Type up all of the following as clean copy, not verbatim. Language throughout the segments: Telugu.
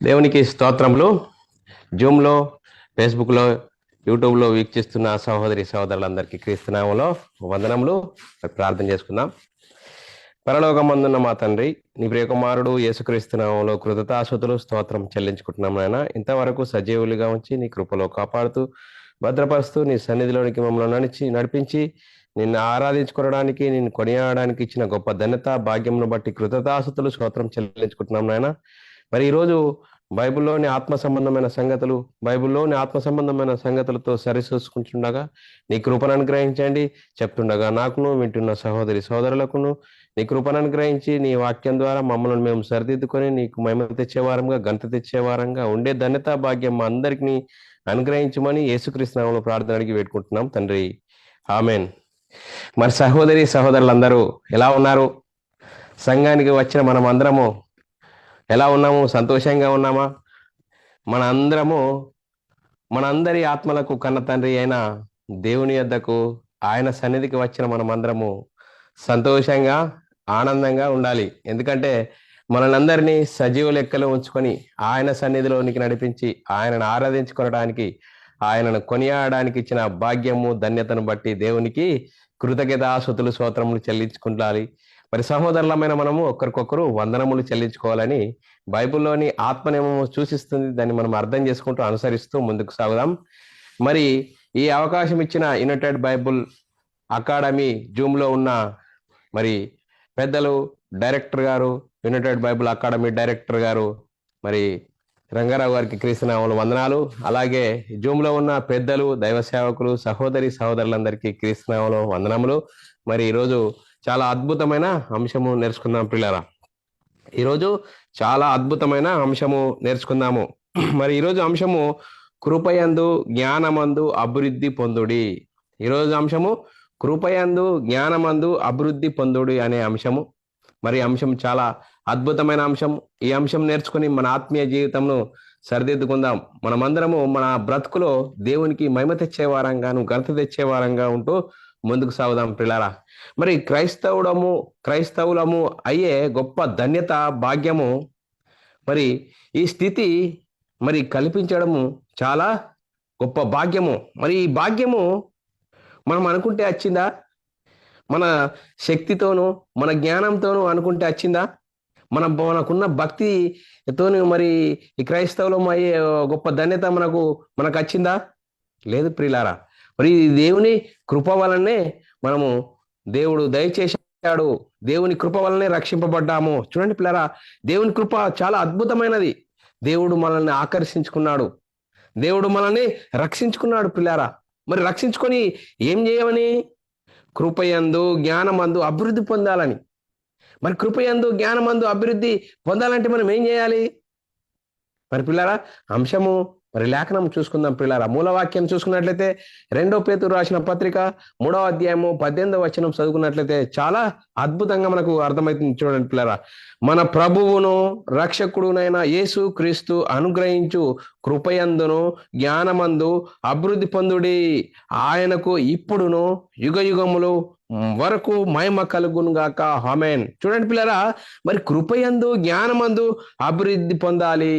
దేవునికి స్తోత్రములు. జూమ్లో, ఫేస్బుక్లో, యూట్యూబ్లో వీక్షిస్తున్న సహోదరి సహోదరులందరికీ క్రీస్తునామంలో వందనములు. ప్రార్థన చేసుకుందాం. పరలోకమందున్న మా తండ్రి, నీ ప్రియకుమారుడు యేసుక్రీస్తునామంలో కృతజ్ఞతాస్తుతులు స్తోత్రం చెల్లించుకుంటున్నాం నాయన. ఇంతవరకు సజీవులుగా ఉంచి నీ కృపలో కాపాడుతూ భద్రపరుస్తూ నీ సన్నిధిలోనికి మమ్మల్ని నడిపించి నిన్ను ఆరాధించుకోవడానికి, నిన్ను కొనియాడడానికి ఇచ్చిన గొప్ప ధన్యత భాగ్యంను బట్టి కృతజ్ఞతాస్తుతులు స్తోత్రం చెల్లించుకుంటున్నాం నాయన. మరి ఈరోజు బైబిల్లోని ఆత్మ సంబంధమైన సంగతులతో సరిచూసుకుంటుండగా నీ కృపను అనుగ్రహించండి. చెప్తుండగా నాకును, వింటున్న సహోదరి సహోదరులకును నీ కృపను అనుగ్రహించి నీ వాక్యం ద్వారా మమ్మల్ని మేము సరిదిద్దుకొని నీకు మహిమ తెచ్చేవారంగా, ఘనత తెచ్చేవారంగా ఉండే ధన్యత భాగ్యం మా అందరికీ అనుగ్రహించమని యేసుక్రీస్తు నామములో ప్రార్థన అడిగి పెట్టుకుంటున్నాం తండ్రి, ఆమెన్. మరి సహోదరి సహోదరులందరూ ఎలా ఉన్నారు? సంఘానికి వచ్చిన మనం అందరము ఎలా ఉన్నాము? సంతోషంగా ఉన్నామా? మనందరి ఆత్మలకు కన్న తండ్రి అయిన దేవుని యొద్దకు, ఆయన సన్నిధికి వచ్చిన మనమందరము సంతోషంగా ఆనందంగా ఉండాలి. ఎందుకంటే మనలందరినీ సజీవ లెక్కలో ఉంచుకొని ఆయన సన్నిధిలోనికి నడిపించి ఆయనను ఆరాధించుకోవడానికి, ఆయనను కొనియాడడానికి ఇచ్చిన భాగ్యము ధన్యతను బట్టి దేవునికి కృతజ్ఞతాస్తుతులు స్తోత్రములు చెల్లించుకుంటాలి. మరి సహోదరులమైన మనము ఒకరికొకరు వందనములు చెల్లించుకోవాలని బైబిల్లోని ఆత్మనియమము సూచిస్తుంది. దాన్ని మనం అర్థం చేసుకుంటూ అనుసరిస్తూ ముందుకు సాగుదాం. మరి ఈ అవకాశం ఇచ్చిన యునైటెడ్ బైబుల్ అకాడమీ జూమ్లో ఉన్న మరి పెద్దలు, డైరెక్టర్ గారు, యునైటెడ్ బైబుల్ అకాడమీ డైరెక్టర్ గారు మరి రంగారావు గారికి క్రీస్తునామములో వందనాలు. అలాగే జూమ్లో ఉన్న పెద్దలు, దైవ సేవకులు, సహోదరులందరికీ క్రీస్తునామములో వందనములు. మరి ఈరోజు చాలా అద్భుతమైన అంశము నేర్చుకుందాం పిల్లరా. ఈరోజు చాలా అద్భుతమైన అంశము నేర్చుకుందాము. మరి ఈరోజు అంశము కృపయందు జ్ఞానమందు అభివృద్ధి పొందుడి. ఈరోజు అంశము కృపయందు జ్ఞానమందు అభివృద్ధి పొందుడి అనే అంశము. మరి అంశం చాలా అద్భుతమైన అంశం. ఈ అంశం నేర్చుకుని మన ఆత్మీయ జీవితంను సరిదిద్దుకుందాం. మనమందరము మన బ్రతుకులో దేవునికి మహిమ తెచ్చేవారంగాను, ఘనత తెచ్చేవారంగా ఉంటూ ముందుకు సాగుదాం పిల్లరా. మరి క్రైస్తవులము అయ్యే గొప్ప ధన్యత, భాగ్యము, మరి ఈ స్థితి మరి కల్పించడము చాలా గొప్ప భాగ్యము. మరి ఈ భాగ్యము మనం అనుకుంటే వచ్చిందా? మన శక్తితోనూ మన జ్ఞానంతోనూ అనుకుంటే వచ్చిందా? మనకున్న భక్తితోని మరి ఈ క్రైస్తవులం అయ్యే గొప్ప ధన్యత మనకు వచ్చిందా? లేదు ప్రియులారా. మరి దేవుని కృప వలనే మనము, దేవుడు దయచేశాడు, దేవుని కృప వలనే రక్షింపబడ్డాము. చూడండి పిల్లరా, దేవుని కృప చాలా అద్భుతమైనది. దేవుడు మనల్ని ఆకర్షించుకున్నాడు, దేవుడు మనల్ని రక్షించుకున్నాడు పిల్లారా. మరి రక్షించుకొని ఏం చేయమని? కృపయందు జ్ఞానమందు అభివృద్ధి పొందాలని. మరి కృపయందు జ్ఞానమందు అభివృద్ధి పొందాలంటే మనం ఏం చేయాలి? మరి పిల్లారా, అంశము మరి లేఖనం చూసుకుందాం పిల్లారా. మూలవాక్యం చూసుకున్నట్లయితే 2 పేతురు రాసిన పత్రిక 3వ అధ్యాయము 18వ వచనం చదువుకున్నట్లయితే చాలా అద్భుతంగా మనకు అర్థమవుతుంది. చూడండి పిల్లారా, మన ప్రభువును రక్షకుడునైన యేసు క్రీస్తు అనుగ్రహించు కృపయందును జ్ఞానమందు అభివృద్ధి పొందుడి. ఆయనకు ఇప్పుడును యుగయుగములు వరకు మహిమ కలుగును గాక, ఆమేన్. చూడండి పిల్లరా, మరి కృపయందు జ్ఞానమందు అభివృద్ధి పొందాలి.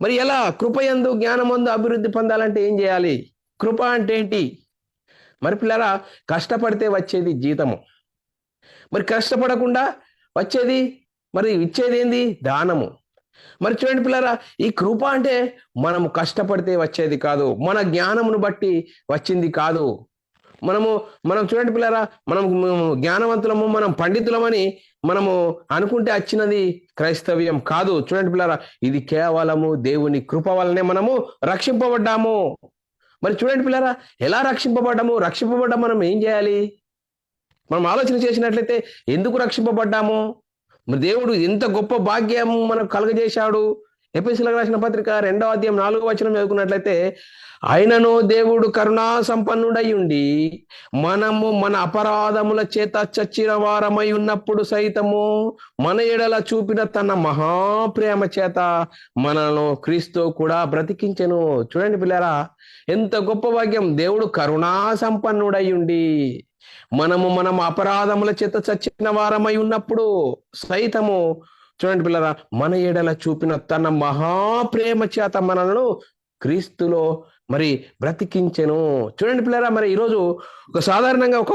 మరి ఎలా కృపయందు జ్ఞానమందు అభివృద్ధి పొందాలంటే ఏం చేయాలి? కృప అంటే ఏంటి? మరి పిల్లరా, కష్టపడితే వచ్చేది జీతము. మరి కష్టపడకుండా వచ్చేది, మరి ఇచ్చేది ఏంది? దానము. మరి చూడండి పిల్లరా, ఈ కృప అంటే మనము కష్టపడితే వచ్చేది కాదు, మన జ్ఞానమును బట్టి వచ్చింది కాదు. మనం చూడండి పిల్లరా, మనం జ్ఞానవంతులము, మనం పండితులమని మనము అనుకుంటే వచ్చినది క్రైస్తవ్యం కాదు. చూడండి పిల్లరా, ఇది కేవలము దేవుని కృప వల్లనే మనము రక్షింపబడ్డాము. మరి చూడండి పిల్లరా, ఎలా రక్షింపబడ్డాము మనం ఏం చేయాలి? మనం ఆలోచన చేసినట్లయితే ఎందుకు రక్షింపబడ్డాము? మరి దేవుడు ఎంత గొప్ప భాగ్యం మనకు కలుగజేశాడు. ఎఫెసీయులకు రాసిన పత్రిక 2వ అధ్యాయం 4వ వచనం చదువుకున్నట్లయితే, ఆయనను దేవుడు కరుణా సంపన్నుడై ఉండి మనము మన అపరాధముల చేత చచ్చిన వారమై ఉన్నప్పుడు సైతము మన ఎడల చూపిన తన మహాప్రేమ చేత మనను క్రీస్తు కూడా బ్రతికించెను. చూడండి పిల్లరా, ఎంత గొప్ప భాగ్యం. దేవుడు కరుణా సంపన్నుడై ఉండి మనం అపరాధముల చేత చచ్చిన వారమై ఉన్నప్పుడు సైతము చూడండి పిల్లరా, మన ఎడల చూపిన తన మహాప్రేమ చేత మనలను క్రీస్తులో మరి బ్రతికించెను. చూడండి పిల్లరా, మరి ఈరోజు ఒక సాధారణంగా ఒక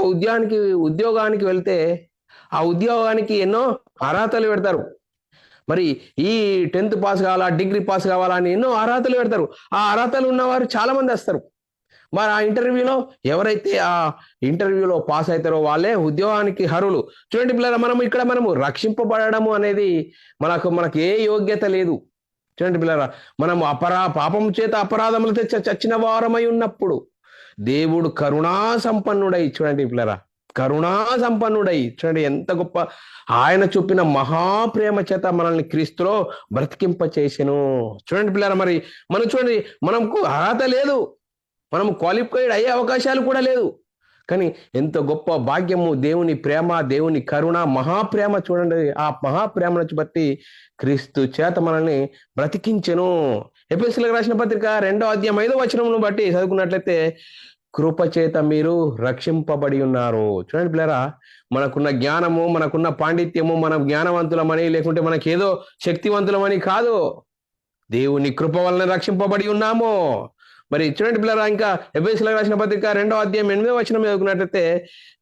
ఉద్యోగానికి వెళ్తే ఆ ఉద్యోగానికి ఎన్నో అర్హతలు పెడతారు. మరి ఈ 10th పాస్ కావాలా, డిగ్రీ పాస్ కావాలా అని ఎన్నో అర్హతలు పెడతారు. ఆ అర్హతలు ఉన్నవారు చాలా మంది వస్తారు. మరి ఆ ఇంటర్వ్యూలో ఎవరైతే ఆ ఇంటర్వ్యూలో పాస్ అవుతారో వాళ్ళే ఉద్యోగానికి అర్హులు. చూడండి పిల్లరా, మనము రక్షింపబడము అనేది మనకు ఏ యోగ్యత లేదు. చూడండి పిల్లరా, మనం పాపం చేత అపరాధములతో చచ్చిన వారమై ఉన్నప్పుడు దేవుడు కరుణా సంపన్నుడై, చూడండి పిల్లరా, కరుణా సంపన్నుడై, చూడండి ఎంత గొప్ప ఆయన చూపిన మహాప్రేమ చేత మనల్ని క్రీస్తులో బ్రతికింప చేసెను. చూడండి పిల్లరా, మరి చూడండి, మనకు అర్హత లేదు, మనం క్వాలిఫైడ్ అయ్యే అవకాశాలు కూడా లేదు. కానీ ఎంత గొప్ప భాగ్యము, దేవుని ప్రేమ, దేవుని కరుణ, మహాప్రేమ, చూడండి ఆ మహాప్రేమను బట్టి క్రీస్తు చేత మనల్ని బ్రతికించెను. ఎఫెసీయులకు రాసిన పత్రిక 2వ అధ్యాయం 5వ వచనమును బట్టి చదువుకున్నట్లయితే, కృప చేత మీరు రక్షింపబడి ఉన్నారు. చూడండి పిల్లరా, మనకున్న జ్ఞానము, మనకున్న పాండిత్యము, మనం జ్ఞానవంతులమని లేకుంటే మనకేదో శక్తివంతులమని కాదు, దేవుని కృప వలన రక్షింపబడి ఉన్నాము. మరి చూడండి పిల్లరా, ఇంకా ఎఫెసీయులకు రాసిన పత్రిక 2వ అధ్యాయం 8వ వచనం చదువుకున్నట్లయితే,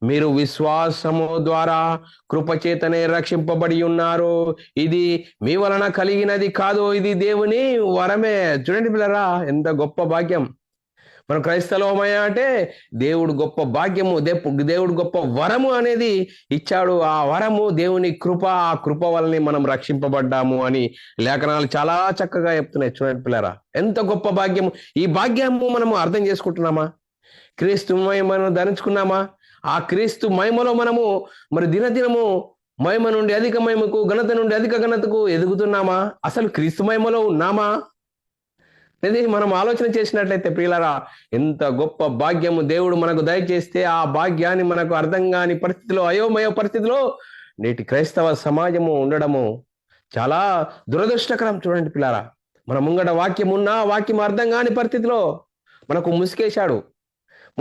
మీరు విశ్వాసము ద్వారా కృపచేతనే రక్షింపబడి ఉన్నారు, ఇది మీ వలన కలిగినది కాదు, ఇది దేవుని వరమే. చూడండి పిల్లరా, ఎంత గొప్ప భాగ్యం. మనం క్రైస్తవమయ్యా అంటే దేవుడు గొప్ప భాగ్యము, దేవుడు గొప్ప వరము అనేది ఇచ్చాడు. ఆ వరము దేవుని కృప, ఆ కృప వల్లనే మనం రక్షింపబడ్డాము అని లేఖనాలు చాలా చక్కగా చెప్తున్నాయి. చూడండి పిల్లరా, ఎంత గొప్ప భాగ్యము. ఈ భాగ్యము మనము అర్థం చేసుకుంటున్నామా? క్రీస్తు మహిమను ధరించుకున్నామా? ఆ క్రీస్తు మహిమలో మనము మరి దినదినము మహిమ నుండి అధిక మహిమకు, ఘనత నుండి అధిక ఘనతకు ఎదుగుతున్నామా? అసలు క్రీస్తు మహిమలో ఉన్నామా? ఇది మనం ఆలోచన చేసినట్లయితే ప్రియులారా, ఎంత గొప్ప భాగ్యము దేవుడు మనకు దయచేస్తే ఆ భాగ్యాన్ని మనకు అర్థం కాని పరిస్థితిలో, అయోమయ పరిస్థితిలో నేటి క్రైస్తవ సమాజము ఉండడము చాలా దురదృష్టకరం. చూడండి పిల్లారా, మన ముంగట వాక్యం ఉన్నా వాక్యం అర్థం కాని పరిస్థితిలో మనకు ముసుకేశాడు.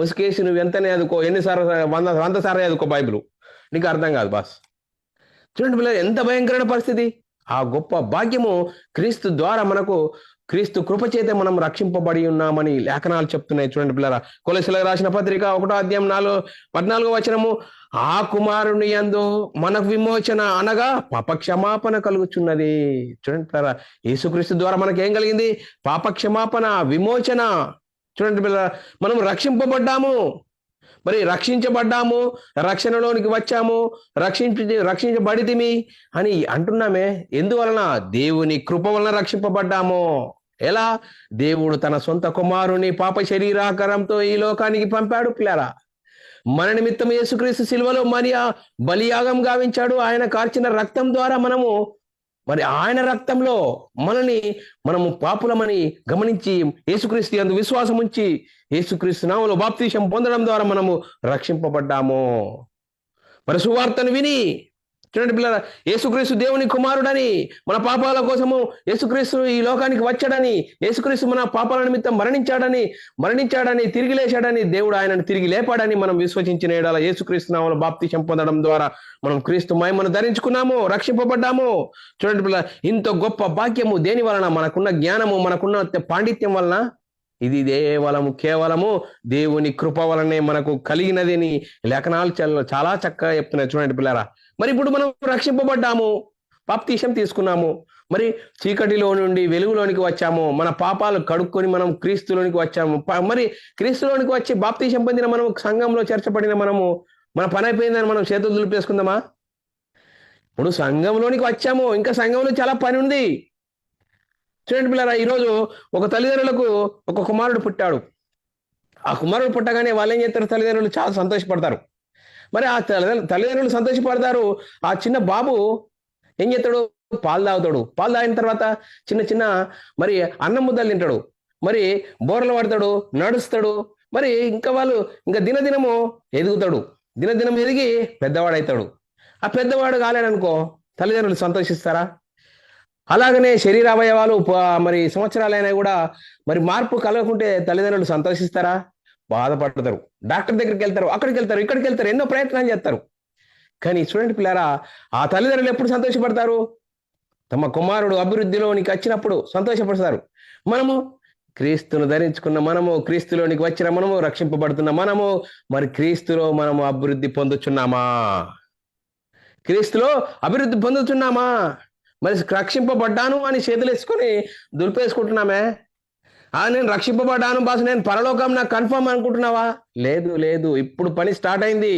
ముసుకేసి నువ్వు ఎంతనే చదువుకో, ఎన్నిసార్లు 100 సార్లు చదువుకో బైబిల్, నీకు అర్థం కాదు బాస్. చూడండి పిల్లలు, ఎంత భయంకరమైన పరిస్థితి. ఆ గొప్ప భాగ్యము క్రీస్తు ద్వారా మనకు, క్రీస్తు కృపచేత మనం రక్షింపబడి ఉన్నామని లేఖనాలు చెప్తున్నాయి. చూడండి పిల్లరా, కొలొస్సీయులకు రాసిన పత్రిక 1వ అధ్యాయం 14వ వచనము, ఆ కుమారుని యందు మనకు విమోచన అనగా పాపక్షమాపణ కలుగుచున్నది. చూడండి పిల్లరా, యేసుక్రీస్తు ద్వారా మనకి ఏం కలిగింది? పాపక్షమాపణ, విమోచన. చూడండి పిల్లరా, మనం రక్షింపబడ్డాము, మరి రక్షించబడ్డాము, రక్షణలోనికి వచ్చాము, రక్షించబడితిమి అని అంటున్నామే. ఎందువలన? దేవుని కృప వలన రక్షింపబడ్డాము. ఎలా? దేవుడు తన సొంత కుమారుని పాప శరీరాకారంతో ఈ లోకానికి పంపాడు పిల్లరా. మన నిమిత్తం యేసుక్రీస్తు సిలువలో బలియాగం గావించాడు. ఆయన కార్చిన రక్తం ద్వారా మరి ఆయన రక్తంలో మనము పాపులమని గమనించి యేసుక్రీస్తు యందు విశ్వాసం ఉంచి యేసుక్రీస్తు నామములో బాప్తిసం పొందడం ద్వారా మనము రక్షింపబడ్డాము. మరి సువార్తను విని, చూడండి పిల్లరా, యేసుక్రీస్తు దేవుని కుమారుడని, మన పాపాల కోసము యేసుక్రీస్తు ఈ లోకానికి వచ్చాడని, యేసుక్రీస్తు మన పాపాల నిమిత్తం మరణించాడని, తిరిగి లేచాడని, దేవుడు ఆయనను తిరిగి లేపాడని మనం విశ్వసించిన యెడల యేసుక్రీస్తు నామములో బాప్తిసం పొందడం ద్వారా మనం క్రీస్తు మహిమను ధరించుకున్నాము, రక్షింపబడ్డాము. చూడండి పిల్లరా, ఇంత గొప్ప భాగ్యము దేని వలన? మనకున్న జ్ఞానము, మనకున్న పాండిత్యం వలన? ఇది కేవలము దేవుని కృప వలనే మనకు కలిగినదని లేఖనాలు చాలా చక్కగా చెప్తున్నాయి. చూడండి పిల్లరా, మరి ఇప్పుడు మనం రక్షింపబడ్డాము, బాప్తిసం తీసుకున్నాము, మరి చీకటిలో నుండి వెలుగులోనికి వచ్చాము, మన పాపాలు కడుక్కొని మనం క్రీస్తులోనికి వచ్చాము. మరి క్రీస్తులోనికి వచ్చి బాప్తిసం పొందిన మనము, సంఘంలో చేర్చబడిన మనము, మన పని అయిపోయిందని మనం చేతులు దులిపేసుకుందామా? ఇప్పుడు సంఘంలోనికి వచ్చాము, ఇంకా సంఘంలో చాలా పని ఉంది. చూడండి పిల్లరా, ఈరోజు ఒక తల్లిదండ్రులకు ఒక కుమారుడు పుట్టాడు. ఆ కుమారుడు పుట్టగానే వాళ్ళు ఏం చేస్తారు? తల్లిదండ్రులు చాలా సంతోషపడతారు. మరి ఆ తల్లిదండ్రులు సంతోషపడతారు. ఆ చిన్న బాబు ఏం చేస్తాడు? పాలు తాగుతాడు. పాలు తాగిన తర్వాత చిన్న మరి అన్నం ముద్దలు తింటాడు, మరి బోర్లు పడతాడు, నడుస్తాడు. మరి ఇంకా దినదినము ఎదుగుతాడు, దినదినం ఎదిగి పెద్దవాడవుతాడు. ఆ పెద్దవాడు కాలేడనుకో, తల్లిదండ్రులు సంతోషిస్తారా? అలాగనే శరీరావయవాలు మరి సంవత్సరాలైనా కూడా మరి మార్పు కలగకుంటే తల్లిదండ్రులు సంతోషిస్తారా? బాధపడతారు. డాక్టర్ దగ్గరికి వెళ్తారు, అక్కడికి వెళ్తారు, ఇక్కడికి వెళ్తారు, ఎన్నో ప్రయత్నాలు చేస్తారు. కానీ చూడండి పిల్లారా, ఆ తల్లిదండ్రులు ఎప్పుడు సంతోషపడతారు? తమ కుమారుడు అభివృద్ధిలోనికి వచ్చినప్పుడు సంతోషపడతారు. మనము క్రీస్తును ధరించుకున్న మనము, క్రీస్తులోనికి వచ్చిన మనము, రక్షింపబడుతున్న మనము, మరి క్రీస్తులో మనము అభివృద్ధి పొందుచున్నామా? క్రీస్తులో అభివృద్ధి పొందుతున్నామా? మరి రక్షింపబడ్డాను అని చేతులేసుకొని దులిపేసుకుంటున్నామే? నేను రక్షింపబడ్డాను బాస్, నేను పరలోకం నాకు కన్ఫర్మ్ అనుకుంటున్నావా? లేదు లేదు, ఇప్పుడు పని స్టార్ట్ అయింది.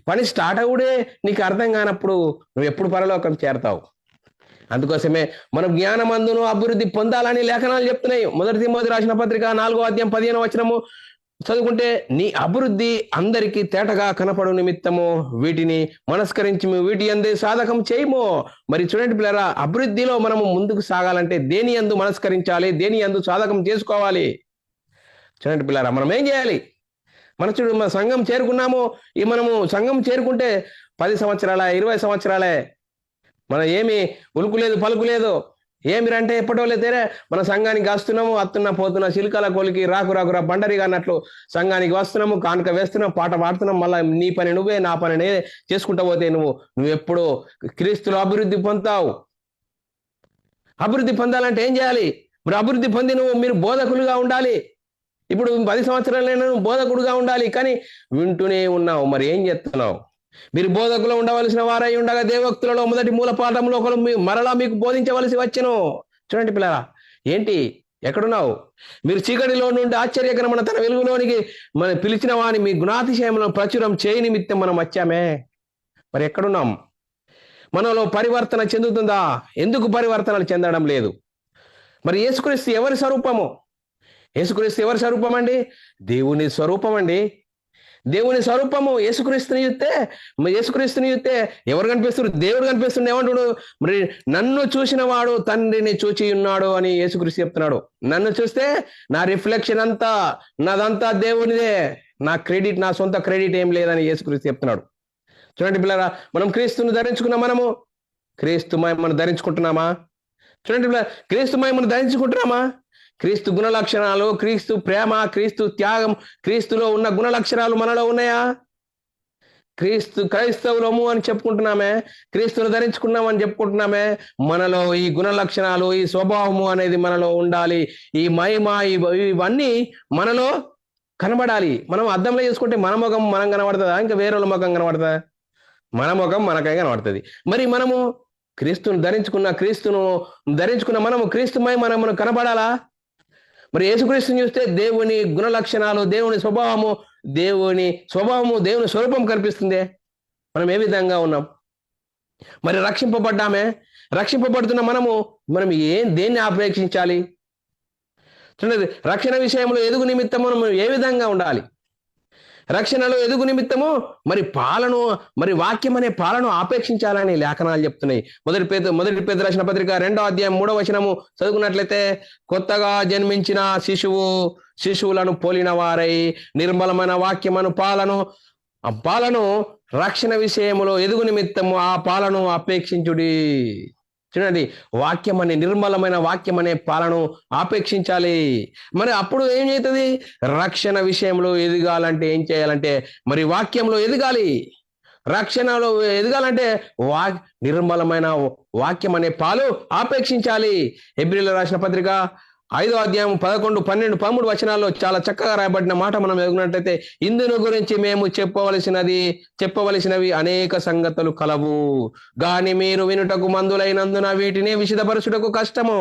పని స్టార్ట్ అవుడే నీకు అర్థం కానప్పుడు నువ్వు ఎప్పుడు పరలోకం చేరతావు? అందుకోసమే మనం జ్ఞానమందును అభివృద్ధి పొందాలని లేఖనాలు చెప్తున్నాయి. మొదటి తిమోతి రాసిన పత్రిక 4వ అధ్యాయం 15వ వచనము చదువుకుంటే, నీ అభివృద్ధి అందరికీ తేటగా కనపడు నిమిత్తము వీటిని మనస్కరించి వీటి అందే సాధకం చేయము. మరి చూడండి పిల్లరా, అభివృద్ధిలో మనము ముందుకు సాగాలంటే దేని యందు మనస్కరించాలి, దేని యందు సాధకం చేసుకోవాలి? చూడండి పిల్లరా, మనం ఏం చేయాలి? మన సంఘం చేరుకున్నాము. మనము సంఘం చేరుకుంటే 10 సంవత్సరాలే 20 సంవత్సరాలే, మనం ఏమి ఉలుకులేదు పలుకులేదు, ఏమిరంటే ఎప్పటో లేదేరే మన సంఘానికి వస్తున్నాము, పోతున్నా చిలుకల కోలికి రాకురా బండరిగా అన్నట్లు సంఘానికి వస్తున్నాము, కానుక వేస్తున్నాం, పాట పాడుతున్నాం, మళ్ళీ నీ పని నువ్వే, నా పని నేనే చేసుకుంటా పోతే నువ్వు ఎప్పుడు క్రీస్తులో అభివృద్ధి పొందుతావు? అభివృద్ధి పొందాలంటే ఏం చేయాలి? మరి అభివృద్ధి పొంది మీరు బోధకులుగా ఉండాలి. ఇప్పుడు 10 సంవత్సరాలైనా బోధకుడుగా ఉండాలి, కానీ వింటూనే ఉన్నావు. మరి ఏం చేస్తున్నావు? మీరు బోధకులు ఉండవలసిన వారై ఉండగా దేవోక్తులలో మొదటి మూల పాఠంలో ఒకరు మరలా మీకు బోధించవలసి వచ్చెను. చూడండి పిల్లరా, ఏంటి ఎక్కడున్నావు? మీరు చీకటిలో నుండి ఆశ్చర్యకరమైన తన వెలుగులోనికి మనం పిలిచిన వాని మీ గుణాతిశయంలో ప్రచురం చేయి నిమిత్తం మనం వచ్చామే. మరి ఎక్కడున్నాం? మనలో పరివర్తన చెందుతుందా? ఎందుకు పరివర్తనలు చెందడం లేదు? మరి యేసుక్రీస్తు ఎవరి స్వరూపము? యేసుక్రీస్తు ఎవరి స్వరూపం అండి? దేవుని స్వరూపం అండి. దేవుని స్వరూపము. యేసుక్రీస్తుని చూస్తే ఎవరు కనిపిస్తారు? దేవుడు కనిపిస్తుంది. ఏమంటుడు? మరి నన్ను చూసిన వాడు తండ్రిని చూచి ఉన్నాడు అని యేసుక్రీస్తు చెప్తున్నాడు. నన్ను చూస్తే నా రిఫ్లెక్షన్ అంతా నాదంతా దేవునిదే, నా సొంత క్రెడిట్ ఏం లేదని యేసుక్రీస్తు చెప్తున్నాడు. చూడండి పిల్లరా, మనం క్రీస్తుని ధరించుకున్న మనము క్రీస్తు మహిమను ధరించుకుంటున్నామా? చూడండి పిల్లరా, క్రీస్తు మహిమను ధరించుకుంటున్నామా? క్రీస్తు గుణ లక్షణాలు, క్రీస్తు ప్రేమ, క్రీస్తు త్యాగం, క్రీస్తులో ఉన్న గుణ లక్షణాలు మనలో ఉన్నాయా? క్రైస్తవులము అని చెప్పుకుంటున్నామే, క్రీస్తును ధరించుకున్నామని చెప్పుకుంటున్నామే. మనలో ఈ గుణ లక్షణాలు, ఈ స్వభావము అనేది మనలో ఉండాలి. ఈ మహిమ, ఇవన్నీ మనలో కనబడాలి. మనం అద్దంలో చూసుకుంటే మన ముఖం మనం కనబడుతుందా? ఇంకా వేరే ముఖం కనబడుతుందా? మన ముఖం మనకై కనబడుతుంది. మరి మనము క్రీస్తును ధరించుకున్న మనము క్రీస్తు మహిమ మనము కనబడాలా? మరి యేసుక్రీస్తుని చూస్తే దేవుని గుణ లక్షణాలు, దేవుని స్వభావము, దేవుని స్వరూపం కనిపిస్తుంది. మనం ఏ విధంగా ఉన్నాం? మరి రక్షింపబడుతున్న మనం దేన్ని ఆపేక్షించాలి? చూడండి, రక్షణ విషయంలో ఎదుగు నిమిత్తము మనం ఏ విధంగా ఉండాలి? రక్షణలో ఎదుగు నిమిత్తము మరి వాక్యం అనే పాలను ఆపేక్షించాలని లేఖనాలు చెప్తున్నాయి. మొదటి పేతురు రాసిన పత్రిక 2వ అధ్యాయం 3వ వచనము చదువుకున్నట్లయితే, కొత్తగా జన్మించిన శిశువులను పోలిన వారై నిర్మలమైన వాక్యమను పాలను రక్షణ విషయములో ఎదుగు నిమిత్తము ఆ పాలను అపేక్షించుడి. చూడండి, నిర్మలమైన వాక్యం అనే పాలను ఆపేక్షించాలి. మరి అప్పుడు ఏం చేస్తుంది? రక్షణ విషయంలో ఎదగాలంటే ఏం చేయాలంటే మరి వాక్యంలో ఎదగాలి. రక్షణలో ఎదగాలంటే నిర్మలమైన వాక్యం అనే పాలు ఆపేక్షించాలి. హెబ్రీయులకు రాసిన పత్రిక 5వ అధ్యాయం 11, 12, 13 వచనాల్లో చాలా చక్కగా రాయబడిన మాట మనం ఎదుగునట్లయితే, ఇందును గురించి మేము చెప్పవలసినవి అనేక సంగతులు కలవు, గాని మీరు వినుటకు మందులైనందున వీటిని విశదపరచుటకు కష్టము.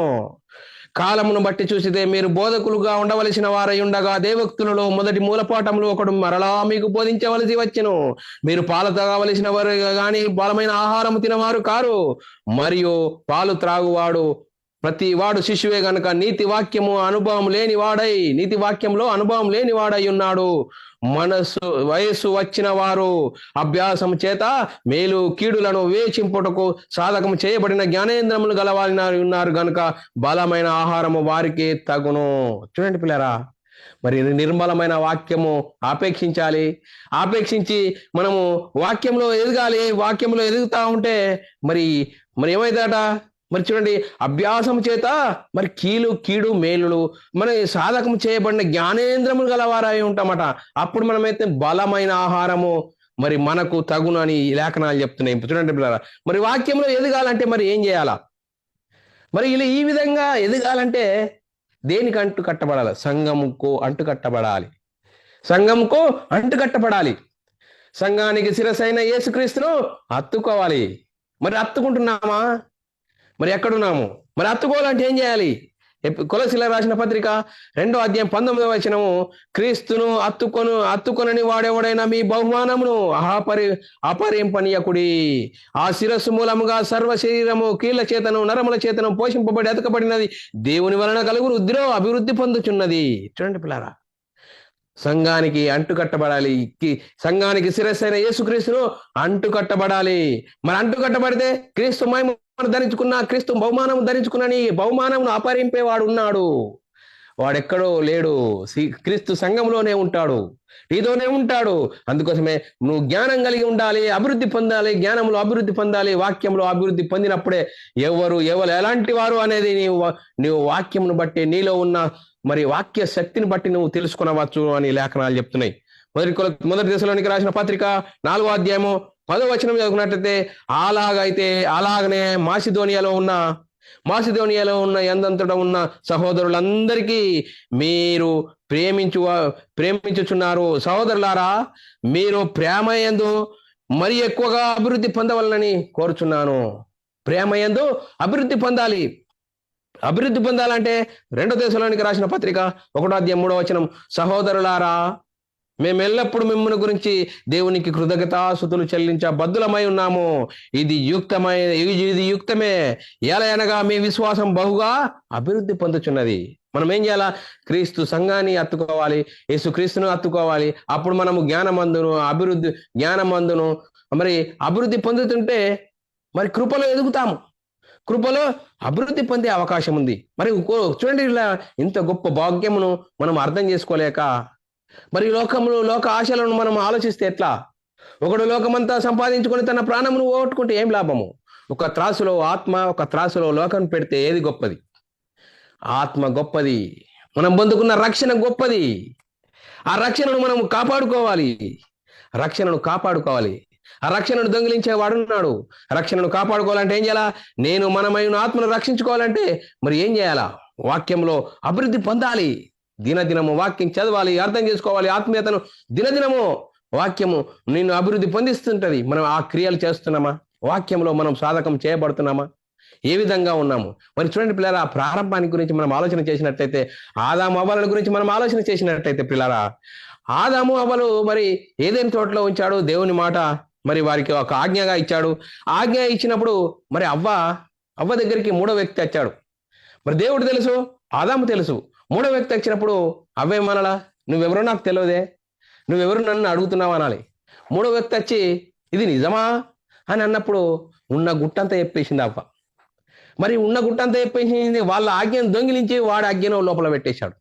కాలమును బట్టి చూసితే మీరు బోధకులుగా ఉండవలసిన వారై ఉండగా దేవోక్తులలో మొదటి మూలపాఠంలో ఒకడు మరలా మీకు బోధించవలసి వచ్చెను. మీరు పాలు తాగవలసిన వారు గాని బలమైన ఆహారము తినవారు కారు, మరియు పాలు త్రాగువాడు ప్రతి వాడు శిశువే గనుక నీతి వాక్యంలో అనుభవం లేనివాడై ఉన్నాడు. వయస్సు వచ్చిన వారు అభ్యాసం చేత మేలు కీడులను వేచింపుటకు సాధకం చేయబడిన జ్ఞానేంద్రములు గలవారిని ఉన్నారు గనుక బలమైన ఆహారము వారికి తగును. చూడండి పిల్లరా, మరి నిర్మలమైన వాక్యము ఆపేక్షించి మనము వాక్యంలో ఎదగాలి. వాక్యంలో ఎదుగుతా ఉంటే మరి ఏమైందట? మరి చూడండి, అభ్యాసం చేత మరి కీడు మేలులు మన సాధకం చేయబడిన జ్ఞానేంద్రములు గలవారై ఉంటామట. అప్పుడు మనమైతే బలమైన ఆహారము మరి మనకు తగును అని ఈ లేఖనాలు చెప్తున్నాయి. చూడండి పిల్లరా, మరి వాక్యంలో ఎదగాలంటే మరి ఏం చేయాలా? మరి ఇలా ఈ విధంగా ఎదగాలంటే దేనికి అంటు కట్టబడాలి? సంఘముకు అంటు కట్టబడాలి. సంఘముకు అంటు కట్టబడాలి. సంఘానికి శిరసైన యేసుక్రీస్తును హత్తుకోవాలి. మరి హత్తుకుంటున్నామా? మరి ఎక్కడున్నాము? మరి హత్తుకోవాలంటే ఏం చేయాలి? కొలసీలకు రాసిన పత్రిక 2వ అధ్యాయం 19వ వచనము, క్రీస్తును హత్తుకొనని వాడెవడైనా మీ బహుమానమును అపరింపనీయకుడి. ఆ శిరస్సు మూలముగా సర్వ శరీరము కీళ్ల చేతను నరముల చేతను పోషింపబడి ఎతకబడినది దేవుని వలన కలుగు వృద్ధిలో అభివృద్ధి పొందుచున్నది. చూడండి పిల్లారా, సంఘానికి అంటు కట్టబడాలి. సంఘానికి శిరస్సైన యేసుక్రీస్తును అంటు కట్టబడాలి. మరి అంటు కట్టబడితే క్రీస్తు మహిమ ధరించుకున్న, క్రీస్తు బహుమానం ధరించుకున్నని బహుమానమును అపహరింపేవాడు ఉన్నాడు. వాడెక్కడో లేడు, క్రీస్తు సంఘంలోనే ఉంటాడు, నీతోనే ఉంటాడు. అందుకోసమే నువ్వు జ్ఞానం కలిగి ఉండాలి, అభివృద్ధి పొందాలి, జ్ఞానంలో అభివృద్ధి పొందాలి. వాక్యంలో అభివృద్ధి పొందినప్పుడే ఎవరు ఎలాంటి వారు అనేది నీవు వాక్యమును బట్టి, నీలో ఉన్న మరి వాక్య శక్తిని బట్టి నువ్వు తెలుసుకునవచ్చు అని లేఖనాలు చెప్తున్నాయి. మొదటి దశలోనికి రాసిన పత్రిక 4వ అధ్యాయము 10వ వచనం చదువుకున్నట్లయితే, అలాగనే మాసిదోనియాలో ఉన్న ఎందంతటా ఉన్న సహోదరులందరికీ మీరు ప్రేమించుచున్నారు. సహోదరులారా, మీరు ప్రేమయందు మరి ఎక్కువగా అభివృద్ధి పొందవలనని కోరుచున్నాను. ప్రేమయందు అభివృద్ధి పొందాలి. అభివృద్ధి పొందాలంటే 2వ దశలోనికి రాసిన పత్రిక 1వ అధ్యాయం 3వ వచనం, సహోదరులారా, మేము ఎల్లప్పుడూ మిమ్మల్ని గురించి దేవునికి కృతజ్ఞతాస్తుతులు చెల్లించ బద్దులమై ఉన్నాము. ఇది యుక్తమే. ఎలా అనగా మీ విశ్వాసం బహుగా అభివృద్ధి పొందుచున్నది. మనం ఏం చేయాలా? క్రీస్తు సంఘాన్ని హత్తుకోవాలి, యేసు క్రీస్తును హత్తుకోవాలి. అప్పుడు మనము జ్ఞానమందును మరి అభివృద్ధి పొందుతుంటే మరి కృపలో ఎదుగుతాము. కృపలో అభివృద్ధి పొందే అవకాశం ఉంది. మరి చూడండి, ఇలా ఇంత గొప్ప భాగ్యమును మనం అర్థం చేసుకోలేక మరి లోక ఆశలను మనం ఆలోచిస్తే ఎట్లా? ఒకడు లోకమంతా సంపాదించుకొని తన ప్రాణమును పోగొట్టుకుంటే ఏం లాభము? ఒక త్రాసులో ఆత్మ, ఒక త్రాసులో లోకం పెడితే ఏది గొప్పది? ఆత్మ గొప్పది. మనం పొందుకున్న రక్షణ గొప్పది. ఆ రక్షణను మనం కాపాడుకోవాలి. ఆ రక్షణను దొంగిలించే వాడున్నాడు. రక్షణను కాపాడుకోవాలంటే ఏం చేయాలా? మనమైన ఆత్మను రక్షించుకోవాలంటే మరి ఏం చేయాలా? వాక్యంలో అభివృద్ధి పొందాలి. దినదినము వాక్యం చదవాలి, అర్థం చేసుకోవాలి. ఆత్మీయతను దినదినము వాక్యము నిన్ను అభివృద్ధి పొందిస్తుంటది. మనం ఆ క్రియలు చేస్తున్నామా? వాక్యంలో మనం సాధకం చేయబడుతున్నామా? ఏ విధంగా ఉన్నాము? మరి చూడండి పిల్లరా, ప్రారంభానికి గురించి మనం ఆలోచన చేసినట్లయితే, ఆదాము అవ్వల గురించి మనం ఆలోచన చేసినట్లయితే పిల్లరా, ఆదాము అవ్వలు మరి ఏదైనా తోటలో ఉంచాడు. దేవుని మాట మరి వారికి ఒక ఆజ్ఞగా ఇచ్చాడు. ఆజ్ఞ ఇచ్చినప్పుడు మరి అవ్వ దగ్గరికి 3వ వ్యక్తి వచ్చాడు. మరి దేవుడు తెలుసు, ఆదాము తెలుసు. 3వ వ్యక్తి వచ్చినప్పుడు అవ్వేమనాలా? నువ్వెవరో నాకు తెలియదే, నువ్వెవరు నన్ను అడుగుతున్నావు అనాలి. 3వ వ్యక్తి వచ్చి ఇది నిజమా అని అన్నప్పుడు ఉన్న గుట్టంతా చెప్పేసింది అవ్వ. మరి ఉన్న గుట్టంతా చెప్పేసింది, వాళ్ళ ఆజ్ఞను దొంగిలించి వాడి ఆజ్ఞను లోపల పెట్టేశాడు.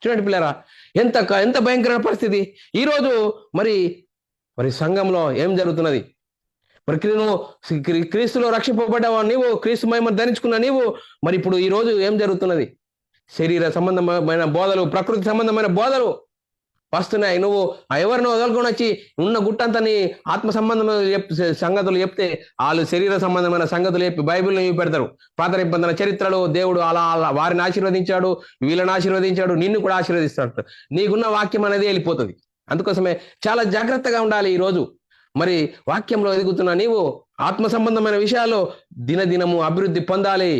చూడండి పిల్లరా, ఎంత భయంకరమైన పరిస్థితి. ఈరోజు మరి సంఘంలో ఏం జరుగుతున్నది? మరి నువ్వు క్రీస్తులో రక్షింపబడ్డావా, నీవు క్రీస్తు మహిమ ధరించుకున్న నీవు, మరి ఇప్పుడు ఈ రోజు ఏం జరుగుతున్నది? శరీర సంబంధమైన బోధలు, ప్రకృతి సంబంధమైన బోధలు వస్తున్నాయి. నువ్వు ఎవరినో వదలుకొని వచ్చి ఉన్న గుట్టంతని ఆత్మ సంబంధమైన సంగతులు చెప్తే వాళ్ళు శరీర సంబంధమైన సంగతులు చెప్పి బైబిల్ని పెడతారు. పాత నిబంధన చరిత్రలో దేవుడు అలా వారిని ఆశీర్వదించాడు, వీళ్ళని ఆశీర్వదించాడు, నిన్ను కూడా ఆశీర్వదిస్తాడు. నీకున్న వాక్యం అనేది వెళ్ళిపోతుంది. అందుకోసమే చాలా జాగ్రత్తగా ఉండాలి. ఈరోజు మరి వాక్యంలో ఎదుగుతున్న నీవు ఆత్మ సంబంధమైన విషయాల్లో దినదినము అభివృద్ధి పొందాలి.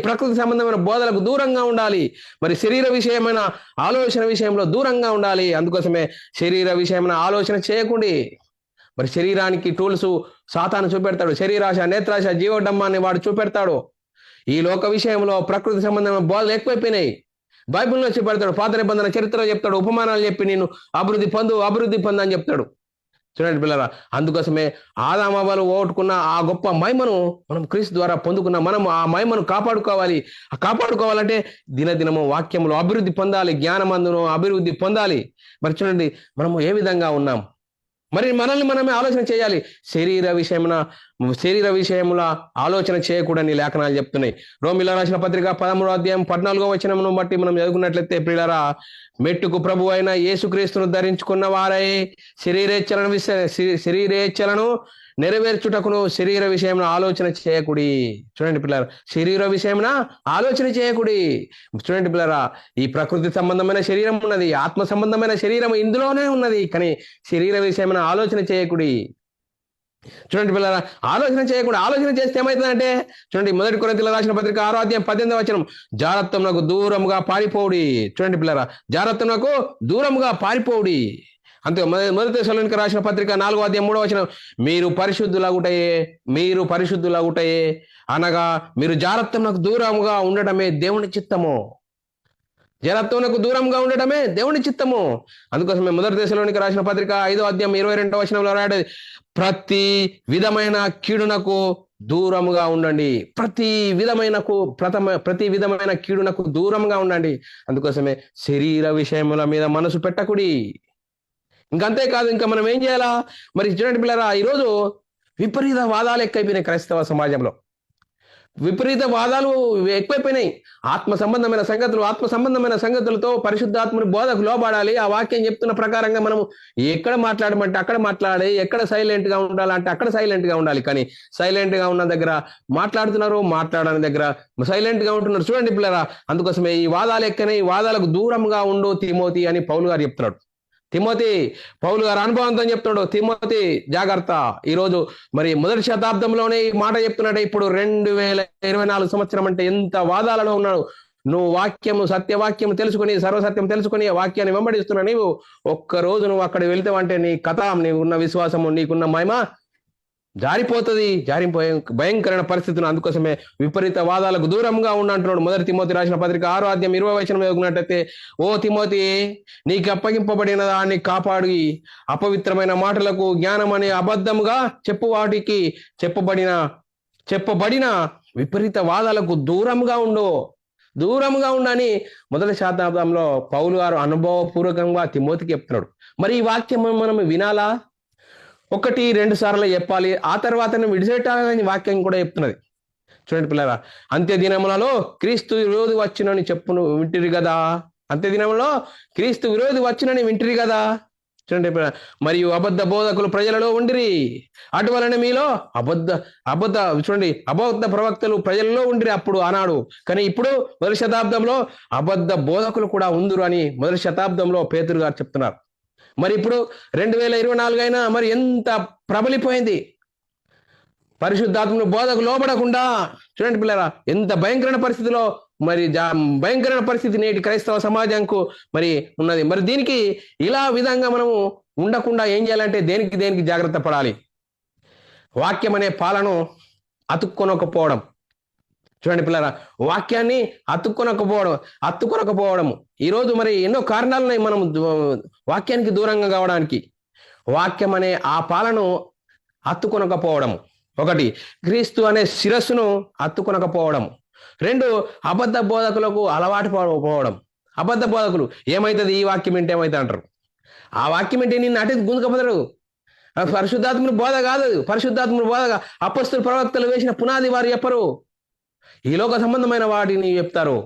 ప్రకృతి సంబంధమైన బోధలకు దూరంగా ఉండాలి. మరి శరీర విషయమైన ఆలోచన విషయంలో దూరంగా ఉండాలి. అందుకోసమే శరీర విషయమైన ఆలోచన చేయకండి. మరి శరీరానికి టూల్స్ సాతాను చూపెడతాడు. శరీరాశ, నేత్రాశ, జీవడమ్మాన్ని వాడు చూపెడతాడు. ఈ లోక విషయంలో ప్రకృతి సంబంధమైన బోధలు ఎక్కువైపోయినాయి. బైబిల్లో చూపెడతాడు, పాత నిబంధన చరిత్రలో చెప్తాడు, ఉపమానాలు చెప్పి నేను అభివృద్ధి పొందు అని చెప్తాడు. చూడండి పిల్లరా, అందుకోసమే ఆదాము అవ్వలు ఓటుకున్న ఆ గొప్ప మహిమను మనం క్రీస్తు ద్వారా పొందుకున్న మనం ఆ మహిమను కాపాడుకోవాలంటే దినదినము వాక్యంలో అభివృద్ధి పొందాలి, జ్ఞానమందును అభివృద్ధి పొందాలి. మరి చూడండి మనము ఏ విధంగా ఉన్నాం? మరి మనల్ని మనమే ఆలోచన చేయాలి. శరీర విషయమైన శరీర విషయముల ఆలోచన చేయకూడని లేఖనాలు చెప్తున్నాయి. రోమిలా రాసిన పత్రిక 13వ అధ్యాయం 14వ వచనమును బట్టి మనం చదువుకున్నట్లయితే, ప్రియులారా, మెట్టుకు ప్రభు అయిన యేసుక్రీస్తును ధరించుకున్న వారై శరీరేచ్ఛలను నెరవేర్చుటకును శరీర విషయం ఆలోచన చేయకుడి. చూడండి పిల్లరా, శరీర విషయం ఆలోచన చేయకుడి. చూడండి పిల్లరా, ఈ ప్రకృతి సంబంధమైన శరీరం ఉన్నది, ఆత్మ సంబంధమైన శరీరం ఇందులోనే ఉన్నది, కానీ శరీర విషయం ఆలోచన చేయకుడి. చూడండి పిల్లరా, ఆలోచన చేయకుండా ఆలోచన చేస్తే ఏమవుతుందంటే, చూడండి 1 కొరింథీయులకు రాసిన పత్రిక 6వ అధ్యాయం 18వ వచనం, జారత్వమునకు దూరముగా పారిపోవుడి. చూడండి పిల్లరా, జారత్వమునకు దూరముగా పారిపోవుడి. అంతే. 1 తెస్సలోనికీయులకు రాసిన పత్రిక 4వ అధ్యాయం 3వ వచనం, మీరు పరిశుద్ధులగుటయే అనగా మీరు జారత్వమునకు దూరముగా ఉండటమే దేవుని చిత్తము. జలత్వమునకు దూరంగా ఉండటమే దేవుని చిత్తము. అందుకోసమే 1 తెస్సలోనికీయులకు రాసిన పత్రిక 5వ అధ్యాయం 22వ వచనంలో రాయడం, ప్రతి విధమైన కీడునకు దూరముగా ఉండండి. ప్రతి విధమైన కీడునకు దూరంగా ఉండండి. అందుకోసమే శరీర విషయముల మీద మనసు పెట్టకుడి. ఇంకంతేకాదు, ఇంకా మనం ఏం చేయాలా? మరి చూడండి పిల్లరా, ఈరోజు విపరీత వాదాలు ఎక్కువైపోయినాయి క్రైస్తవ సమాజంలో. విపరీత వాదాలు ఎక్కువైపోయినాయి. ఆత్మ సంబంధమైన సంగతులతో పరిశుద్ధాత్మని బోధకు లోబడాలి. ఆ వాక్యం చెప్తున్న ప్రకారంగా మనము ఎక్కడ మాట్లాడమంటే అక్కడ మాట్లాడాలి, ఎక్కడ సైలెంట్ గా ఉండాలంటే అక్కడ సైలెంట్ గా ఉండాలి. కానీ సైలెంట్ గా ఉన్న దగ్గర మాట్లాడుతున్నారు, మాట్లాడని దగ్గర సైలెంట్ గా ఉంటున్నారు. చూడండి పిల్లరా, అందుకోసమే ఈ వాదాలు ఎక్కనే, ఈ వాదాలకు దూరంగా ఉండు తిమోతి అని పౌలు గారు చెప్తున్నాడు. పౌలు గారు అనుభవంతో చెప్తున్నాడు, తిమోతి జాగ్రత్త. ఈరోజు మరి 1వ శతాబ్దంలోనే ఈ మాట చెప్తున్నాడు. ఇప్పుడు 2024 సంవత్సరం అంటే ఎంత వాదాలలో ఉన్నాడు. నువ్వు సత్యవాక్యము తెలుసుకొని, సర్వసత్యం తెలుసుకొని ఆ వాక్యాన్ని వెంబడిస్తున్నా నీవు ఒక్కరోజు నువ్వు అక్కడ వెళ్తావంటే నీ కథ, నీకున్న విశ్వాసము, నీకున్న మహిమ జారిపోతుంది. భయంకరమైన పరిస్థితులు. అందుకోసమే విపరీత వాదాలకు దూరంగా ఉండంటున్నాడు. 1 తిమోతి రాసిన పత్రిక 6వ అధ్యాయం 20వ వచనం చదువుకున్నట్టయితే, ఓ తిమోతి, నీకు అప్పగింపబడిన దాన్ని కాపాడి అపవిత్రమైన మాటలకు జ్ఞానం అనే అబద్ధముగా వాటికి చెప్పబడిన విపరీత వాదాలకు దూరంగా ఉండని 1వ శతాబ్దంలో పౌలు గారు అనుభవపూర్వకంగా తిమోతికి చెప్తున్నాడు. మరి ఈ వాక్యం మనం వినాలా? 1-2 సార్లు చెప్పాలి, ఆ తర్వాత విడిచిపెట్టాలని వాక్యం కూడా చెప్తున్నది. చూడండి పిల్లరా, అంత్య దినములలో క్రీస్తు విరోధి వచ్చినని వింటిరి కదా. అంత్య దినములలో క్రీస్తు విరోధి వచ్చినని వింటిరి కదా. చూడండి, మరియు అబద్ధ బోధకులు ప్రజలలో ఉండిరి, అటువలన మీలో అబద్ధ ప్రవక్తలు ప్రజల్లో ఉండిరి అప్పుడు ఆనాడు. కానీ ఇప్పుడు 1వ శతాబ్దంలో అబద్ధ బోధకులు కూడా ఉందురు అని 1వ శతాబ్దంలో పేతురు గారు చెప్తున్నారు. మరి ఇప్పుడు 2024 అయినా మరి ఎంత ప్రబలిపోయింది. పరిశుద్ధాత్మను బోధకు లోబడకుండా, చూడండి పిల్లరా, ఎంత భయంకరమైన పరిస్థితిలో, మరి భయంకరమైన పరిస్థితి నేటి క్రైస్తవ సమాజంకు మరి ఉన్నది. మరి దీనికి ఇలా విధంగా మనము ఉండకుండా ఏం చేయాలంటే దేనికి జాగ్రత్త పడాలి. వాక్యం అనే పాలను అతుక్కొనకపోవడం. చూడండి పిల్లరా, వాక్యాన్ని అత్తుకొనకపోవడము. ఈరోజు మరి ఎన్నో కారణాలు ఉన్నాయి మనం వాక్యానికి దూరంగా కావడానికి. వాక్యం అనే ఆ పాలను అత్తుకొనకపోవడము. 1, క్రీస్తు అనే శిరస్సును అత్తుకొనకపోవడం. 2, అబద్ధ బోధకులకు అలవాటు పోవడం. అబద్ధ బోధకులు ఏమైతుంది, ఈ వాక్యం ఏంటి ఏమైతే అంటారు. ఆ వాక్యం ఏంటి నిన్ను అటు గుంజుకపోతారు. పరిశుద్ధాత్మని బోధ కాదు. పరిశుద్ధాత్మని బోధ అపొస్తలులు ప్రవక్తలు వేసిన పునాది వారు చెప్పరు. ఈ లోక సంబంధమైన వాటిని చెప్తారు,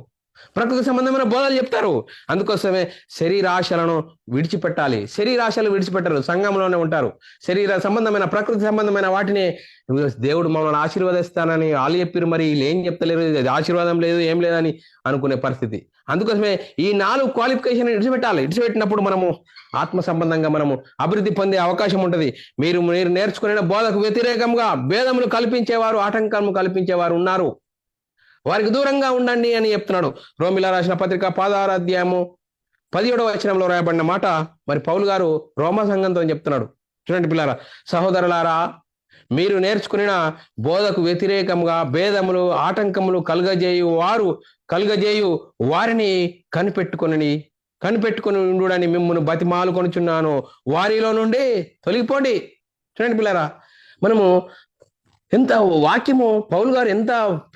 ప్రకృతి సంబంధమైన బోధలు చెప్తారు. అందుకోసమే శరీరాశలను విడిచిపెట్టాలి. శరీరాశలు విడిచిపెట్టరు, సంఘంలోనే ఉంటారు. శరీర సంబంధమైన ప్రకృతి సంబంధమైన వాటిని దేవుడు మమ్మల్ని ఆశీర్వదిస్తానని వాళ్ళు చెప్పారు, మరి వీళ్ళు ఏం చెప్తలేరు, ఆశీర్వాదం లేదు ఏం లేదని అనుకునే పరిస్థితి. అందుకోసమే ఈ 4 క్వాలిఫికేషన్ విడిచిపెట్టినప్పుడు మనము ఆత్మ సంబంధంగా మనము అభివృద్ధి పొందే అవకాశం ఉంటుంది. మీరు నేర్చుకునే బోధకు వ్యతిరేకంగా భేదములు కల్పించేవారు, ఆటంకము కల్పించేవారు ఉన్నారు. వారికి దూరంగా ఉండండి అని చెప్తున్నాడు. రోమిలా రాసిన పత్రిక 16వ అధ్యాయము 17వ వచనంలో రాయబడిన మాట మరి పౌలు గారు రోమా సంఘంతో చెప్తున్నాడు. చూడండి పిల్లరా, సహోదరులారా, మీరు నేర్చుకున్న బోధకు వ్యతిరేకంగా భేదములు ఆటంకములు కలుగజేయు వారిని కనిపెట్టుకొని ఉండుడని మిమ్మల్ని బతిమాలు కొనుచున్నాను, వారిలో నుండి తొలగిపోండి. చూడండి పిల్లరా, మనము ఎంత వాక్యము పౌలు గారు ఎంత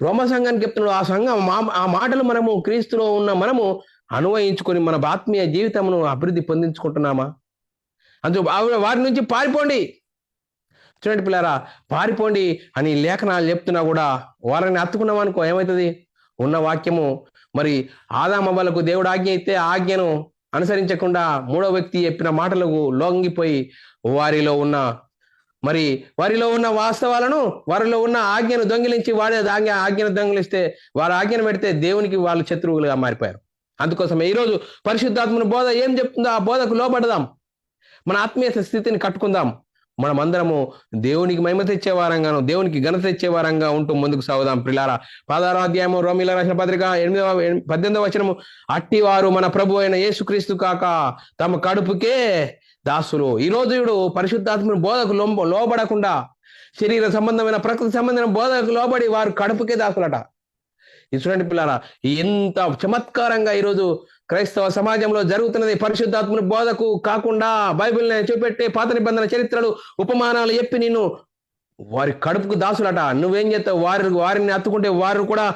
రోమ సంఘానికి చెప్తున్నాడు. ఆ సంఘం ఆ మాటలు మనము క్రీస్తులో ఉన్న మనము అన్వయించుకొని మన ఆత్మీయ జీవితమును అభివృద్ధి పొందించుకుంటున్నామా? అందుకు వారి నుంచి పారిపోండి. చూడండి పిల్లారా, పారిపోండి అని లేఖనాలు చెప్తున్నా కూడా వారిని హత్తుకున్నాం అనుకో ఏమవుతుంది? ఉన్న వాక్యము మరి ఆదామవ్వలకు దేవుడు ఆజ్ఞ ఇస్తే ఆ ఆజ్ఞను అనుసరించకుండా మూడో వ్యక్తి చెప్పిన మాటలకు లొంగిపోయి వారిలో ఉన్న మరి వారిలో ఉన్న వాస్తవాలను, వారిలో ఉన్న ఆజ్ఞను దొంగిలించి వాడే ఆజ్ఞను దొంగిలిస్తే, వారి ఆజ్ఞను పెడితే దేవునికి వాళ్ళు శత్రువులుగా మారిపోయారు. అందుకోసం ఈరోజు పరిశుద్ధాత్మని బోధ ఏం చెప్తుందో ఆ బోధకు లోబడదాం. మన ఆత్మీయ స్థితిని కట్టుకుందాం. మనమందరము దేవునికి మహిమ తెచ్చేవారంగాను, దేవునికి ఘనత తెచ్చేవారంగా ఉంటూ ముందుకు సాగుదాం. ప్రిలారా, 16వ అధ్యాయము రోమీయుల రాసిన పత్రిక 18వ వచనము, అట్టివారు మన ప్రభు అయిన యేసుక్రీస్తు కాక తమ కడుపుకే దాసులు. ఈ రోజు పరిశుద్ధాత్మని బోధకు లోబడకుండా శరీర సంబంధమైన, ప్రకృతి సంబంధమైన బోధకు లోబడి వారు కడుపుకే దాసులట. ఇది చూడండి పిల్లారా, ఎంత చమత్కారంగా ఈరోజు క్రైస్తవ సమాజంలో జరుగుతున్నది. పరిశుద్ధాత్మని బోధకు కాకుండా బైబిల్ని చూపెట్టే పాత నిబంధన చరిత్రలు, ఉపమానాలు చెప్పి నిన్ను వారి కడుపుకు దాసులట. నువ్వేం చేస్తావు? వారిని అత్తుకుంటే వారు కూడా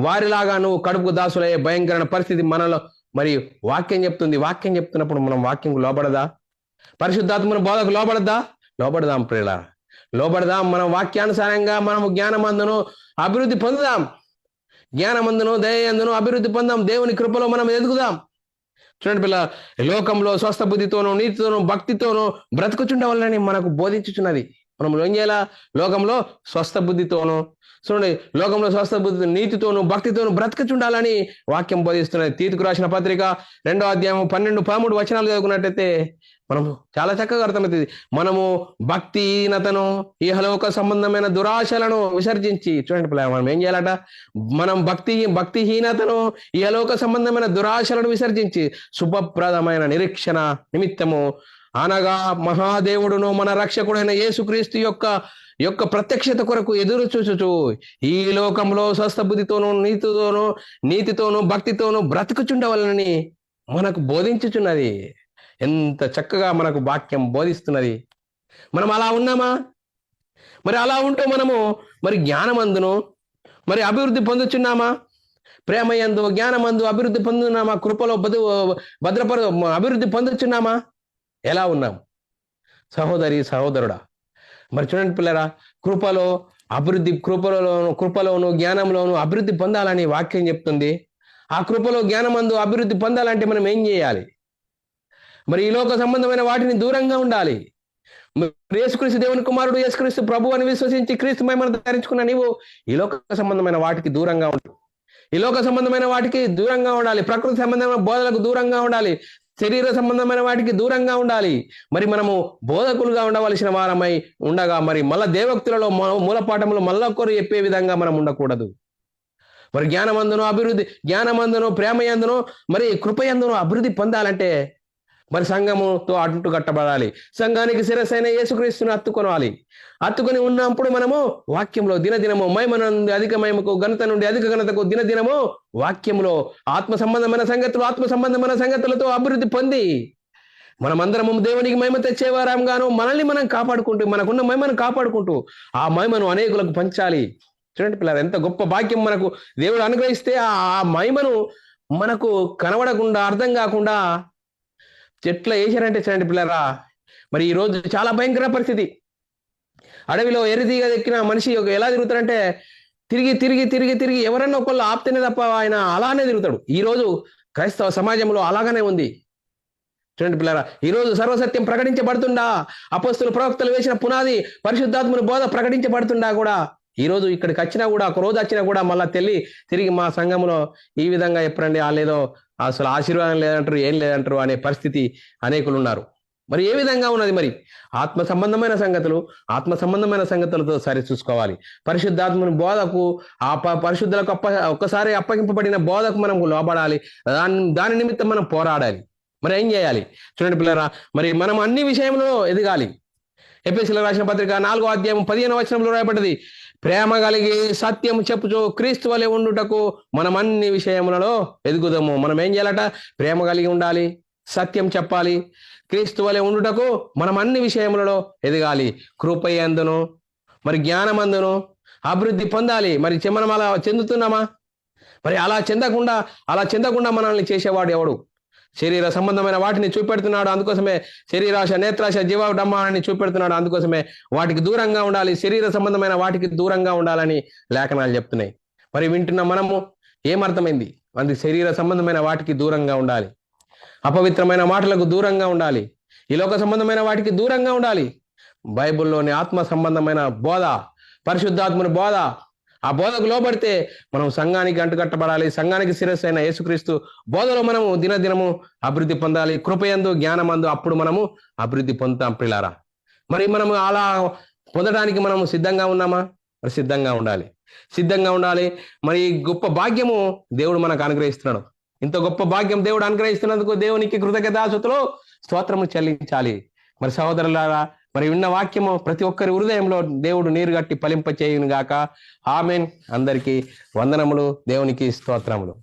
వారిలాగా నువ్వు కడుపుకు దాసులయ్యే భయంకరమైన పరిస్థితి మనలో మరి వాక్యం చెప్తుంది. వాక్యం చెప్తున్నప్పుడు మనం వాక్యంకు లోబడదా? పరిశుద్ధాత్మని బోధకు లోబడదాం ప్రియులారా, లోబడదాం. మనం వాక్యానుసారంగా మనము జ్ఞానమందును అభివృద్ధి పొందుదాం. జ్ఞానమందును దయందును అభివృద్ధి పొందాం. దేవుని కృపలో మనం ఎదుగుదాం. చూడండి పిల్ల, లోకంలో స్వస్థ బుద్ధితోనూ నీతితోనూ భక్తితోనూ బ్రతుకుచుండవాలని మనకు బోధించుచున్నది. మనం ఏం చేయాలా? లోకంలో స్వస్థ బుద్ధితోనూ, చూడండి, లోకంలో స్వస్థ బుద్ధి నీతితోనూ భక్తితోనూ బ్రతుకుచుండాలని వాక్యం బోధిస్తున్నది. తీతుకు రాసిన పత్రిక 2వ అధ్యాయం 12-13 వచనాలు చదువుకున్నట్టయితే మనము చాలా చక్కగా అర్థమవుతుంది. మనము భక్తిహీనతను, ఇహలోక సంబంధమైన దురాశలను విసర్జించి, చూడండి పిల్ల, మనం ఏం చేయాలట? మనం భక్తిహీనతను, ఇహలోక సంబంధమైన దురాశలను విసర్జించి శుభప్రదమైన నిరీక్షణ నిమిత్తము, అనగా మహాదేవుడును మన రక్షకుడైన యేసుక్రీస్తు యొక్క ప్రత్యక్షత కొరకు ఎదురు చూచుచు ఈ లోకంలో స్వస్థ బుద్ధితోనూ నీతితోనూ భక్తితోనూ బ్రతుకుచుండవలనని మనకు బోధించుచున్నది. ఎంత చక్కగా మనకు వాక్యం బోధిస్తున్నది. మనం అలా ఉన్నామా? మరి అలా ఉంటూ మనము మరి జ్ఞానమందును మరి అభివృద్ధి పొందుచున్నామా? ప్రేమయందు జ్ఞానమందు అభివృద్ధి పొందుతున్నామా? కృపలో అభివృద్ధి పొందుచున్నామా? ఎలా ఉన్నాం సహోదరి సహోదరుడా? మరి చూడండి పిల్లరా, కృపలోను జ్ఞానంలోను అభివృద్ధి పొందాలని వాక్యం చెప్తుంది. ఆ కృపలో జ్ఞానమందు అభివృద్ధి పొందాలంటే మనం ఏం చేయాలి? మరి ఈ లోక సంబంధమైన వాటిని దూరంగా ఉండాలి. యేసుక్రీస్తు దేవుని కుమారుడు, యేసుక్రీస్తు ప్రభు అని విశ్వసించి క్రీస్తు మహిమను ధరించుకున్న నీవు ఈ లోక సంబంధమైన వాటికి దూరంగా ఉండు. ఈ లోక సంబంధమైన వాటికి దూరంగా ఉండాలి. ప్రకృతి సంబంధమైన బోధలకు దూరంగా ఉండాలి. శరీర సంబంధమైన వాటికి దూరంగా ఉండాలి. మరి మనము బోధకులుగా ఉండవలసిన వారమై ఉండగా మరి మళ్ళా దేవక్తులలో మూలపాఠములు మళ్ళొక్కరు చెప్పే విధంగా మనం ఉండకూడదు. మరి జ్ఞానమందును ప్రేమయందును మరి కృపయందును అభివృద్ధి పొందాలంటే మరి సంఘముతో అడ్డు కట్టబడాలి. సంఘానికి శిరస్సైన యేసుక్రీస్తుని హత్తుకొని ఉన్నప్పుడు మనము వాక్యంలో దినదినము మహిమ నుండి అధిక మహిమకు, ఘనత నుండి అధిక ఘనతకు దినదినము వాక్యంలో ఆత్మ సంబంధమైన సంగతులతో అభివృద్ధి పొంది మనమందరము దేవునికి మహిమ తెచ్చేవారంగాను మనల్ని మనం కాపాడుకుంటూ, మనకున్న మహిమను కాపాడుకుంటూ ఆ మహిమను అనేకులకు పంచాలి. చూడండి పిల్లలు, ఎంత గొప్ప భాగ్యం మనకు దేవుడు అనుగ్రహిస్తే ఆ మహిమను మనకు కనబడకుండా, అర్థం కాకుండా చెట్ల వేసారంటే చూడండి పిల్లరా, మరి ఈ రోజు చాలా భయంకర పరిస్థితి. అడవిలో ఎర్రతీగ ఎక్కిన మనిషి ఎలా తిరుగుతాడంటే తిరిగి ఎవరన్నా ఒకళ్ళు ఆప్తేనే తప్ప ఆయన అలానే తిరుగుతాడు. ఈ రోజు క్రైస్తవ సమాజంలో అలాగనే ఉంది. చూడండి పిల్లరా, ఈ రోజు సర్వసత్యం ప్రకటించబడుతుండా, అపొస్తలులు ప్రవక్తలు వేసిన పునాది పరిశుద్ధాత్మని బోధ ప్రకటించబడుతుండా కూడా ఈ రోజు ఇక్కడికి వచ్చినా కూడా, ఒక రోజు వచ్చినా కూడా మళ్ళా తిరిగి మా సంఘంలో ఈ విధంగా చెప్పండి, లేదో అసలు ఆశీర్వాదం లేదంటారు, ఏం లేదంటారు అనే పరిస్థితి అనేకులు ఉన్నారు. మరి ఏ విధంగా ఉన్నది? మరి ఆత్మ సంబంధమైన సంగతులతో సరి చూసుకోవాలి. పరిశుద్ధాత్మని బోధకు, ఆ పరిశుద్ధులకు ఒక్కసారి అప్పగింపబడిన బోధకు మనం లోబడాలి. దాని నిమిత్తం మనం పోరాడాలి. మరి ఏం చేయాలి? చూడండి పిల్లరా, మరి మనం అన్ని విషయంలో ఎదగాలి. ఎఫెసీయులకు రాసిన పత్రిక 4వ అధ్యాయం 15వ వచనంలో రాయబడ్డది, ప్రేమ కలిగి సత్యం చెప్పుచు క్రీస్తు వలె ఉండుటకు మనం అన్ని విషయములలో ఎదుగుదాము. మనం ఏం చేయాలట? ప్రేమ కలిగి ఉండాలి, సత్యం చెప్పాలి, క్రీస్తు వలె ఉండుటకు మనం అన్ని విషయములలో ఎదగాలి. కృపయందును మరి జ్ఞానమందును అభివృద్ధి పొందాలి. మరి మనం అలా చెందుతున్నామా? మరి అలా చెందకుండా మనల్ని చేసేవాడు ఎవడు? శరీర సంబంధమైన వాటిని చూపెడుతున్నాడు. అందుకోసమే శరీరాశ, నేత్రాశ, జీవడమ్మాన్ని చూపెడుతున్నాడు. అందుకోసమే వాటికి దూరంగా ఉండాలి, శరీర సంబంధమైన వాటికి దూరంగా ఉండాలని లేఖనాలు చెప్తున్నాయి. మరి వింటున్న మనము ఏమర్థమైంది? అది శరీర సంబంధమైన వాటికి దూరంగా ఉండాలి, అపవిత్రమైన మాటలకు దూరంగా ఉండాలి, ఈ లోక సంబంధమైన వాటికి దూరంగా ఉండాలి. బైబిల్లోని ఆత్మ సంబంధమైన బోధ, పరిశుద్ధాత్మని బోధ, ఆ బోధకు లోబడితే మనం సంఘానికి అంటుకట్టబడాలి. సంఘానికి శిరస్సు అయిన యేసుక్రీస్తు బోధలో మనము దినదినము అభివృద్ధి పొందాలి, కృపయందు, జ్ఞానమందు. అప్పుడు మనము అభివృద్ధి పొందుతాం ప్రియులారా. మరి మనము అలా పొందడానికి మనము సిద్ధంగా ఉన్నామా? మరి సిద్ధంగా ఉండాలి, సిద్ధంగా ఉండాలి. మరి గొప్ప భాగ్యము దేవుడు మనకు అనుగ్రహిస్తున్నాడు. ఇంత గొప్ప భాగ్యం దేవుడు అనుగ్రహిస్తున్నందుకు దేవునికి కృతజ్ఞతాస్తుతులు, స్తోత్రము చెల్లించాలి. మరి సహోదరులారా, మరి విన్న వాక్యము ప్రతి ఒక్కరి హృదయంలో దేవుడు నీరుగట్టి ఫలింప చేయును గాక. ఆమేన్. అందరికీ వందనములు, దేవునికి స్తోత్రములు.